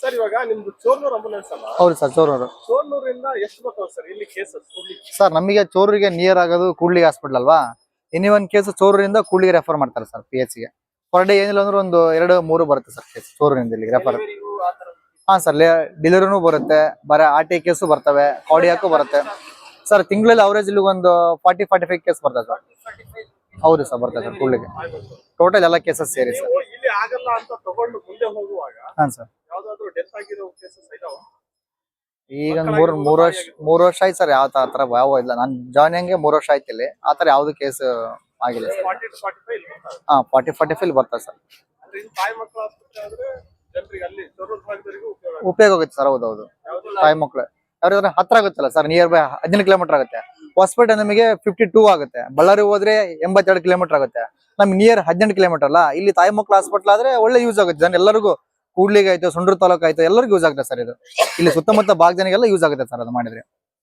Sir ಇವಾಗ ನಿಮ್ದು ಚೋರ್ನೂರ್ ambulance ಅಲ್ಲ? ಹೌದು ಸರ್, ಚೋರೂರು. ಚೋರ್ನೂರಿಂದ ಎಷ್ಟು ಬರ್ತಾವ ಸರ್ ಇಲ್ಲಿ ಕೇಸಸ್? ಸರ್ ನಮಗೆ ಚೋರೂರಿಗೆ ನಿಯರ್ ಆಗೋದು ಕೂಡ್ಲಿಗೆ ಹಾಸ್ಪಿಟಲ್ ಅಲ್ವಾ. ಎನಿ ಒಂದು ಕೇಸ್ ಚೋರೂರಿಂದ ಕೂಡ್ಲಿಗೆ ರೆಫರ್ ಮಾಡ್ತಾರೆ ಸರ್ PH ಗೆ. ಪರ್ ಡೇ ಏನಿಲ್ಲ ಅಂದ್ರೆ ಒಂದು 2-3 ಬರುತ್ತೆ ಸರ್ ಕೇಸ್ ಚೋರೂರಿಂದ ಇಲ್ಲಿ ರೆಫರ್. ಹಾ ಸರ್, ಡೆಲಿವರಿನೂ ಬರುತ್ತೆ, ಬರೀ RT ಕೇಸು ಬರ್ತವೆ, ಕಾರ್ಡಿಯಾಕು ಬರುತ್ತೆ ಸರ್. ತಿಂಗಳಲ್ಲಿ ಅವರೇಜ್ ಇಲ್ಲಿ ಒಂದು 40-45 ಕೇಸ್ ಬರ್ತದೆ ಸರ್. ಹೌದು ಸರ್, ಬರ್ತದೆ ಸರ್ ಕೂಡ್ಲಿಗೆ ಟೋಟಲ್ ಎಲ್ಲ ಕೇಸಸ್ ಸೇರಿ ಸರ್. ಇಲ್ಲಿ ಆಗಲ್ಲ ಅಂತ ತಗೊಂಡು ಮುಂದೆ ಹೋಗುವಾಗ ಹಾ ಸರ್, ಯಾವ್ದಾದ್ರು ಡೆತ್ ಆಗಿರೋ ಕೇಸಸ್ ಇದಾವ? ಈಗ ಮೂರು ವರ್ಷ ಆಯ್ತು ಸರ್. ಯಾವ ತರ ಯಾವ ಇಲ್ಲ, ನಾನು ಜಾಯ್ನ್ ಹಂಗೆ 3 ವರ್ಷ ಆಯ್ತು ಇಲ್ಲಿ. ಆ ತರ ಯಾವ್ದು ಕೇಸ್ ಆಗಿಲ್ಲ ಸರ್. 40-45 ಬರ್ತದೆ ಸರ್. ತಾಯಿ ಮಕ್ಕಳ ಆಸ್ಪತ್ರೆ ಆದ್ರೆ ಜನರಿಗೆ ಅಲ್ಲಿ ಚೋರ್ನೂರ್ ಭಾಗದವರಿಗೂ ಉಪಯೋಗ ಆಗುತ್ತೆ ಸರ್. ಹೌದೌದು, ತಾಯಿ ಮಕ್ಕಳು ಯಾವ್ದಾದ್ರೆ ಹತ್ರ ಆಗುತ್ತಲ್ಲ ಸರ್, ನಿಯರ್ ಬೈ 15 ಕಿಲೋಮೀಟರ್ ಆಗುತ್ತೆ. ಹೊಸಪೇಟೆ ನಮಗೆ 52 ಆಗುತ್ತೆ, ಬಳ್ಳಾರಿ ಹೋದ್ರೆ 82 ಕಿಲೋಮೀಟರ್ ಆಗುತ್ತೆ. ನಮ್ಗೆ ನಿಯರ್ 18 ಕಿಲೋಮೀಟರ್ ಅಲ್ಲ. ಇಲ್ಲಿ ತಾಯಿ ಮಕ್ಕಳ ಹಾಸ್ಪಿಟಲ್ ಆದ್ರೆ ಒಳ್ಳೆ ಯೂಸ್ ಆಗುತ್ತೆ ಜನ ಎಲ್ಲರಿಗೂ. ಕೂಡ್ಲಿಗೆ ಆಯ್ತು, ಸುಂಡ್ರ ತಾಲೂಕು ಆಯ್ತು, ಎಲ್ಲರಿಗೂ ಯೂಸ್ ಆಗುತ್ತೆ ಸರ್ ಇದು. ಇಲ್ಲಿ ಸುತ್ತಮುತ್ತ ಭಾಗ ಜನಗೆಲ್ಲ ಯೂಸ್ ಆಗುತ್ತೆ ಸರ್ ಅದು ಮಾಡಿದ್ರೆ.